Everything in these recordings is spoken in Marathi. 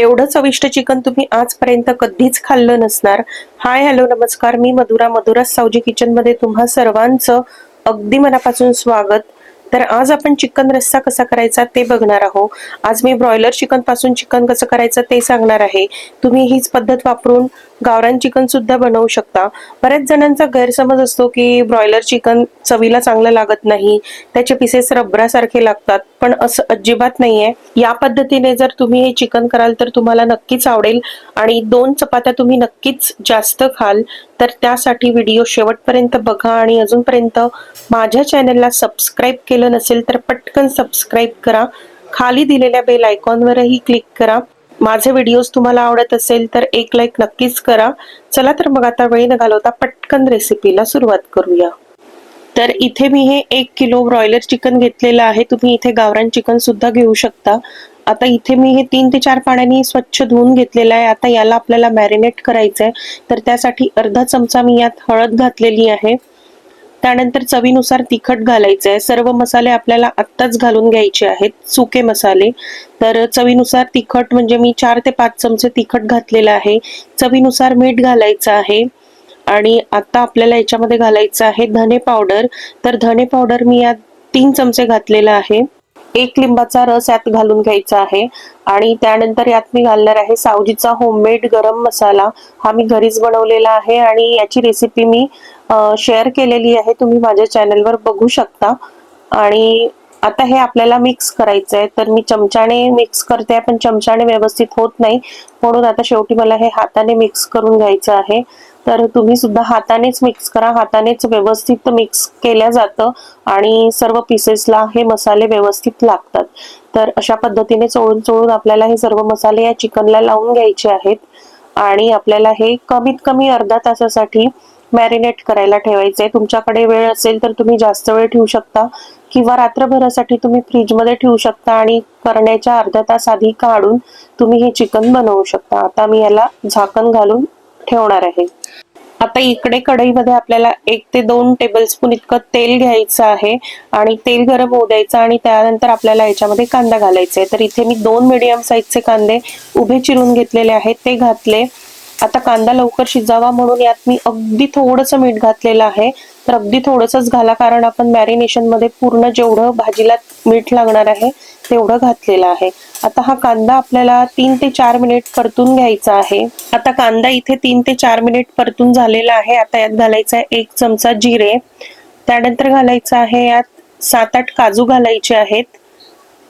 एवढं चविष्ट चिकन तुम्ही आजपर्यंत कधीच खाल्लं नसणार। हाय हॅलो नमस्कार, मी मधुरा सावजी किचन मध्ये तुम्हा सर्वांचं अगदी मनापासून स्वागत। तर आज आपण चिकन रस्सा कसा करायचा ते बघणार आहोत। आज मी ब्रॉयलर चिकन पासून चिकन कसं करायचं ते सांगणार आहे। तुम्ही हीच पद्धत वापरून गावरान चिकन सुद्धा बनवू शकता। बऱ्याच जणांचा गैरसमज असतो की ब्रॉयलर चिकन चवीला चांगलं लागत नाही, त्याचे पीसेस रबरासारखे लागतात, पण असं अजिबात नाहीये। या पद्धतीने जर तुम्ही हे चिकन कराल तर तुम्हाला नक्कीच आवडेल आणि 2 चपात्या तुम्ही नक्कीच जास्त खाल। तर त्यासाठी व्हिडिओ शेवटपर्यंत बघा आणि अजूनपर्यंत माझ्या चॅनलला सबस्क्राईब केलं नसेल तर पटकन सबस्क्राईब करा। खाली दिलेल्या बेल आयकॉनवरही क्लिक करा। माझे व्हिडिओज तुम्हाला आवडत असेल तर एक लाईक नक्कीच करा। चला तर मग आता वेळ न घालवता पटकन रेसिपीला सुरुवात करूया। तर इथे मी हे 1 किलो ब्रॉयलर चिकन घेतलेलं आहे। तुम्ही इथे गावरान चिकन सुद्धा घेऊ शकता। आता इथे मी हे 3 ते 4 पाण्याने स्वच्छ धुवून घेतलेलं आहे। आता याला आपल्याला मॅरिनेट करायचंय, तर त्यासाठी अर्धा चमचा मी यात हळद घातलेली आहे। त्यानंतर चवीनुसार तिखट घालायचं आहे। सर्व मसाले आपल्याला आत्ताच घालून घ्यायचे आहेत, सुके मसाले। तर चवीनुसार तिखट म्हणजे मी 4 ते 5 चमचे तिखट घातलेलं आहे। चवीनुसार मीठ घालायचं आहे आणि आता आपल्याला याच्यामध्ये घालायचं आहे धने पावडर। तर धने पावडर मी यात 3 चमचे घातलेला आहे। 1 लिंबाचा रस यात घालून घ्यायचा आहे आणि त्यानंतर यात मी घालणार आहे सावजीचा होममेड गरम मसाला। हा मी घरीच बनवलेला आहे आणि याची रेसिपी मी शेअर केलेली आहे, तुम्ही माझ्या चॅनलवर बघू शकता। आणि आता हे आपल्याला मिक्स करायचं आहे। तर मी चमच्याने मिक्स करते, पण चमच्याने व्यवस्थित होत नाही, म्हणून आता शेवटी मला हे हाताने मिक्स करून घ्यायचं आहे। तर तुम्ही सुद्धा हातानेच मिक्स करा, हातानेच व्यवस्थित मिक्स केल्या जातं आणि सर्व पीसेसला हे मसाले व्यवस्थित लागतात। तर अशा पद्धतीने चोळून चोळून आपल्याला हे सर्व मसाले या चिकनला लावून घ्यायचे आहेत आणि आपल्याला हे कमीत कमी अर्धा तासासाठी मॅरिनेट करायला ठेवायचंय। तुमच्याकडे वेळ असेल तर तुम्ही जास्त वेळ ठेवू शकता किंवा रात्रभरासाठी तुम्ही फ्रीजमध्ये ठेवू शकता आणि करण्याच्या अर्धा तास आधी काढून तुम्ही हे चिकन बनवू शकता। आता मी याला झाकण घालून ठेवणार आहे। आता इकडे कढईमध्ये आपल्याला 1 ते 2 टेबलस्पून इतकं तेल घ्यायचं आहे आणि तेल गरम होऊ द्यायचं आणि त्यानंतर आपल्याला याच्यामध्ये कांदा घालायचा आहे। तर इथे मी 2 मीडियम साईजचे कांदे उभे चिरून घेतलेले आहेत, ते घातले। आता कांदा लवकर शिजावा म्हणून यात मी अगदी थोडंसं मीठ घातलेलं आहे। तर अगदी थोडंसंच घाला, कारण आपण मॅरिनेशन मध्ये पूर्ण जेवढं भाजीला मीठ लागणार आहे तेवढं घातलेलं आहे। आता हा कांदा आपल्याला 3 ते 4 मिनिट परतून घ्यायचा आहे। आता कांदा इथे 3 ते 4 मिनिट परतून झालेला आहे। आता यात घालायचा आहे 1 चमचा जिरे, त्यानंतर घालायचं आहे यात 7-8 काजू घालायचे आहेत,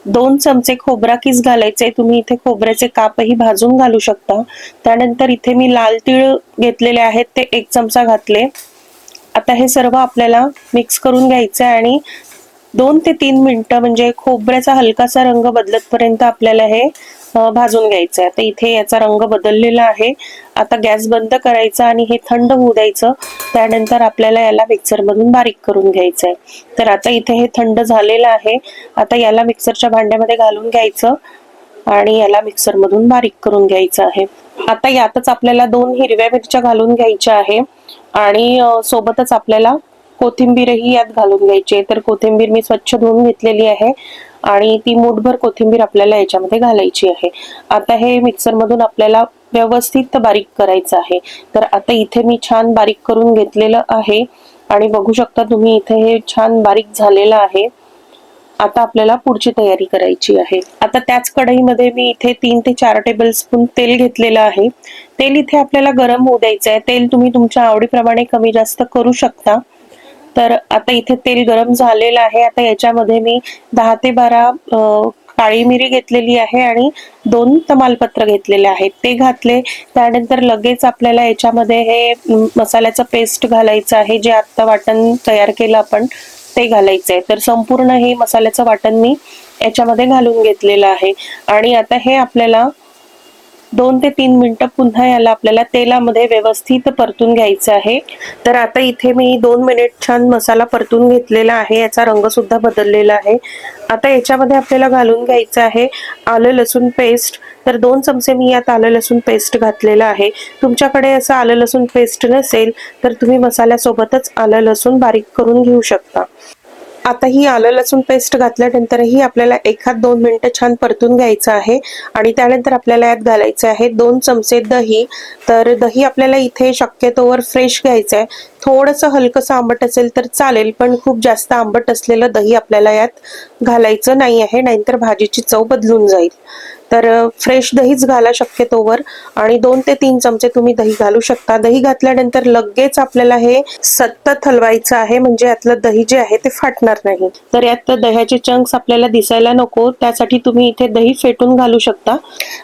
2 चमचे खोबरा किस घालायचे, तुम्ही इथे खोबऱ्याचे कापही भाजून घालू शकता। त्यानंतर इथे मी लाल तीळ घेतलेले आहेत, ते 1 चमचा घातले। आता हे सर्व आपल्याला मिक्स करून घ्यायचं आहे आणि 2 ते 3 मिनिटं म्हणजे खोबऱ्याचा हलकासा रंग बदलतपर्यंत आपल्याला हे भाजून घ्यायचं आहे। आता इथे याचा रंग बदललेला आहे। आता गॅस बंद करायचा आणि हे थंड होऊ द्यायचं। त्यानंतर आपल्याला याला मिक्सर मधून बारीक करून घ्यायचं आहे। तर आता इथे हे थंड झालेलं आहे। आता याला मिक्सरच्या भांड्यामध्ये घालून घ्यायचं आणि याला मिक्सर मधून बारीक करून घ्यायचं आहे। आता यातच आपल्याला 2 हिरव्या मिरच्या घालून घ्यायच्या आहे आणि सोबतच आपल्याला कोथिंबीरही यात घालून घ्यायची आहे। तर कोथिंबीर मी स्वच्छ धुवून घेतलेली आहे आणि ती मूठभर कोथिंबीर आपल्याला याच्यामध्ये घालायची आहे। आता हे मिक्सर मधून आपल्याला व्यवस्थित बारीक करायचं आहे। तर आता इथे मी छान बारीक करून घेतलेलं आहे आणि बघू शकता तुम्ही इथे हे छान बारीक झालेलं आहे। आता आपल्याला पुढची तयारी करायची आहे। आता त्याच कढईमध्ये मी इथे 3 ते 4 टेबलस्पून तेल घेतलेलं आहे। तेल इथे आपल्याला गरम होऊ द्यायचं आहे। तेल तुम्ही तुमच्या आवडीप्रमाणे कमी जास्त करू शकता। तर आता इथे तेल गरम झालेलं आहे। आता याच्यामध्ये मी 10 ते 12 काळी मिरी घेतलेली आहे आणि 2 तमालपत्र घेतलेले आहेत, ते घातले। त्यानंतर लगेच आपल्याला याच्यामध्ये हे मसाल्याचं पेस्ट घालायचं आहे, जे आता वाटण तयार केलं आपण ते घालायचंय। तर संपूर्ण हे मसाल्याचं वाटण मी याच्यामध्ये घालून घेतलेलं आहे आणि आता हे आपल्याला 2 ते 3 मिनिटं पुन्हा याला आपल्याला तेलामध्ये व्यवस्थित परतून घ्यायचं आहे। तर आता इथे मी 2 मिनिट छान मसाला परतून घेतलेला आहे, याचा रंग सुद्धा बदललेला आहे। आता याच्यामध्ये आपल्याला घालून घ्यायचं आहे आलं लसूण पेस्ट। तर 2 चमचे मी यात आलं लसूण पेस्ट घातलेलं आहे। तुमच्याकडे असं आलं लसूण पेस्ट नसेल तर तुम्ही मसाल्यासोबतच आलं लसूण बारीक करून घेऊ शकता। आता ही आलं लसूण पेस्ट घातल्यानंतरही आपल्याला 1-2 मिनिटं छान परतून घ्यायचं आहे आणि त्यानंतर आपल्याला यात घालायचं आहे 2 चमचे दही. तर दही आपल्याला इथे शक्यतोवर फ्रेश घ्यायचं आहे. थोडंसं हलकंसं आंबट असेल तर चालेल, पण खूप जास्त आंबट असलेलं दही आपल्याला यात घालायचं नाही आहे, नाहीतर भाजीची चव बदलून जाईल. तर फ्रेश दहीच घाला शक्यतोवर आणि 2 ते 3 चमचे तुम्ही दही घालू शकता. दही घातल्यानंतर लगेच आपल्याला हे सतत हलवायचं आहे, म्हणजे यातलं दही जे आहे ते फाटणार नाही. तर यात दह्याचे चंक्स आपल्याला दिसायला नको, त्यासाठी तुम्ही इथे दही फेटून घालू शकता.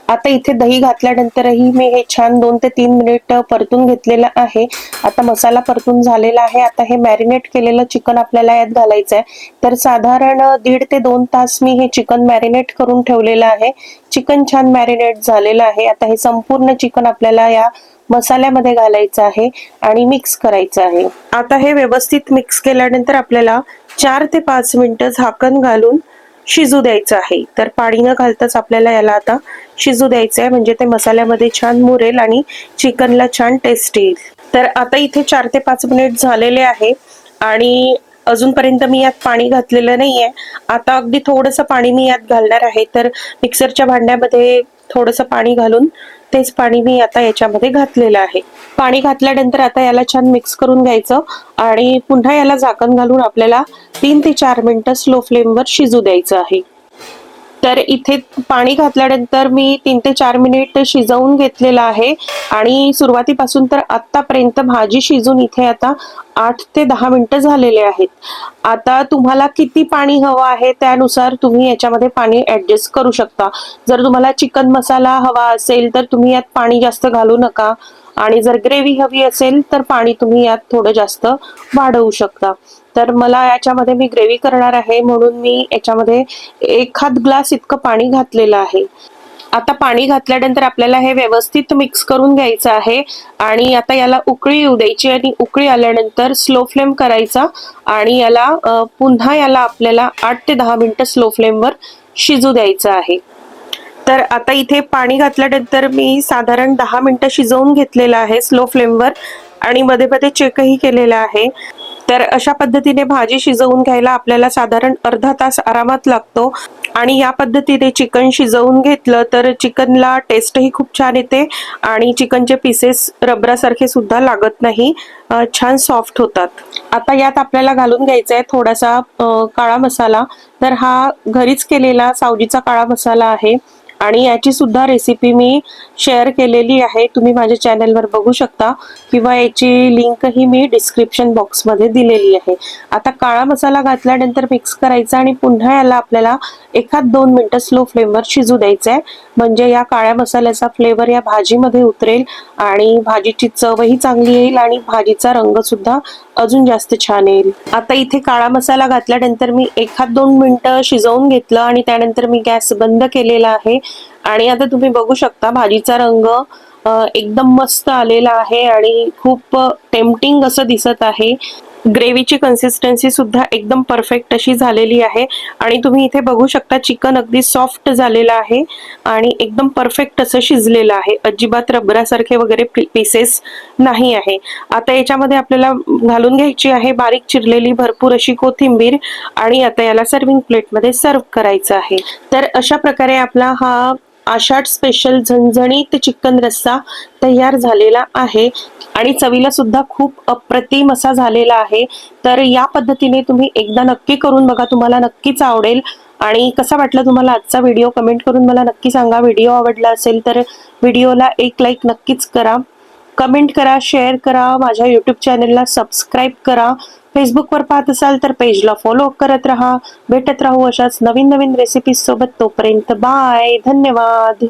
आता इथे दही घातल्यानंतरही मी हे छान 2 ते 3 मिनिट परतून घेतलेलं आहे. आता मसाला परतून झालेला आहे. आता हे मॅरिनेट केलेलं चिकन आपल्याला यात घालायचं आहे. तर साधारण 1.5 ते 2 तास मी हे चिकन मॅरिनेट करून ठेवलेलं आहे. चिकन छान मॅरिनेट झालेलं आहे. आता हे संपूर्ण चिकन आपल्याला या मसाल्यामध्ये घालायचं आहे आणि मिक्स करायचं आहे. आता हे व्यवस्थित मिक्स केल्यानंतर आपल्याला 4 ते 5 मिनिटं झाकण घालून शिजू द्यायचं आहे. तर पाणी न घालताच आपल्याला याला आता शिजू द्यायचं आहे, म्हणजे ते मसाल्यामध्ये छान मुरेल आणि चिकनला छान टेस्ट येईल. तर आता इथे 4 ते 5 मिनिट झालेले आहे आणि अजूनपर्यंत मी यात पाणी घातलेलं नाहीये. आता अगदी थोडंसं पाणी मी यात घालणार आहे. तर मिक्सरच्या भांड्यामध्ये थोडंसं पाणी घालून तेच पाणी मी आता याच्यामध्ये घातलेलं आहे. पाणी घातल्यानंतर आता याला छान मिक्स करून घ्यायचं आणि पुन्हा याला झाकण घालून आपल्याला 3 ते 4 मिनिटं स्लो फ्लेमवर शिजू द्यायचं आहे. तर इथे पाणी घातल्यानंतर मी 3 ते 4 मिनिट शिजवून घेतलेलं आहे आणि सुरुवातीपासून तर आतापर्यंत भाजी शिजून इथे आता 8 ते 10 मिनिटं झालेले आहेत. आता तुम्हाला किती पाणी हवं आहे त्यानुसार तुम्ही याच्यामध्ये पाणी ऍडजस्ट करू शकता. जर तुम्हाला चिकन मसाला हवा असेल तर तुम्ही यात पाणी जास्त घालू नका आणि जर ग्रेव्ही हवी असेल तर पाणी तुम्ही यात थोडं जास्त वाढवू शकता. तर मला याच्यामध्ये मी ग्रेव्ही करणार आहे म्हणून मी याच्यामध्ये 1 ग्लास इतकं पाणी घातलेलं आहे. आता पाणी घातल्यानंतर आपल्याला हे व्यवस्थित मिक्स करून घ्यायचं आहे आणि आता याला उकळी येऊ द्यायची आणि उकळी आल्यानंतर स्लो फ्लेम करायचा आणि याला पुन्हा याला आपल्याला 8 ते 10 मिनिटं स्लो फ्लेमवर शिजू द्यायचं आहे. तर आता इथे पाणी घातल्यानंतर मी साधारण 10 मिनिटं शिजवून घेतलेलं आहे स्लो फ्लेमवर आणि मध्ये मध्ये चेकही केलेला आहे. तर अशा पद्धतीने भाजी शिजवून घ्यायला आपल्याला साधारण अर्धा तास आरामात लागतो आणि या पद्धतीने चिकन शिजवून घेतलं तर चिकनला टेस्टही खूप छान येते आणि चिकनचे पीसेस रबरासारखे सुद्धा लागत नाही, छान सॉफ्ट होतात. आता यात आपल्याला घालून घ्यायचा आहे थोडासा काळा मसाला. तर हा घरीच केलेला सावजीचा काळा मसाला आहे आणि याची सुद्धा रेसिपी मी शेअर केलेली आहे, तुम्ही माझ्या चॅनलवर बघू शकता किंवा याची लिंकही मी डिस्क्रिप्शन बॉक्समध्ये दिलेली आहे. आता काळा मसाला घातल्यानंतर मिक्स करायचा आणि पुन्हा याला आपल्याला 1-2 मिनिटं स्लो फ्लेमवर शिजू द्यायचं आहे, म्हणजे या काळ्या मसाल्याचा फ्लेवर या भाजीमध्ये उतरेल आणि भाजीची चवही चांगली येईल आणि भाजीचा रंग सुद्धा अजून जास्त छान येईल. आता इथे काळा मसाला घातल्यानंतर मी 1-2 मिनिटं शिजवून घेतलं आणि त्यानंतर मी गॅस बंद केलेला आहे आणि आता तुम्ही बघू शकता भाजीचा रंग एकदम मस्त आलेला आहे आणि खूप टेम्पटिंग असं दिसत आहे. ग्रेव्हीची कन्सिस्टन्सी सुद्धा एकदम परफेक्ट अशी झालेली आहे आणि तुम्ही इथे बघू शकता चिकन अगदी सॉफ्ट झालेलं आहे आणि एकदम परफेक्ट असं शिजलेलं आहे, अजिबात रबरासारखे वगैरे पीसेस नाही आहे. आता याच्यामध्ये आपल्याला घालून घ्यायची आहे बारीक चिरलेली भरपूर अशी कोथिंबीर आणि आता याला सर्विंग प्लेटमध्ये सर्व करायचं आहे. तर अशा प्रकारे आपला हा आषाढ स्पेशल झणझणीत चिकन रस्सा तयार झालेला आहे आणि चवीला सुद्धा खूप अप्रतिम असा झालेला आहे. तर या पद्धतीने तुम्ही एकदा नक्की करून बघा, तुम्हाला नक्कीच आवडेल. आणि कसा वाटला तुम्हाला आजचा व्हिडिओ कमेंट करून मला नक्की सांगा. व्हिडिओ आवडला असेल तर व्हिडिओला एक लाईक नक्कीच करा, कमेंट करा, शेअर करा, माझ्या यूट्यूब चॅनलला सबस्क्राईब करा. फेसबुकवर पाहत असाल तर पेजला फॉलो करत राहा. भेटत राहू अशाच नवीन नवीन रेसिपीज सोबत. तोपर्यंत बाय, धन्यवाद.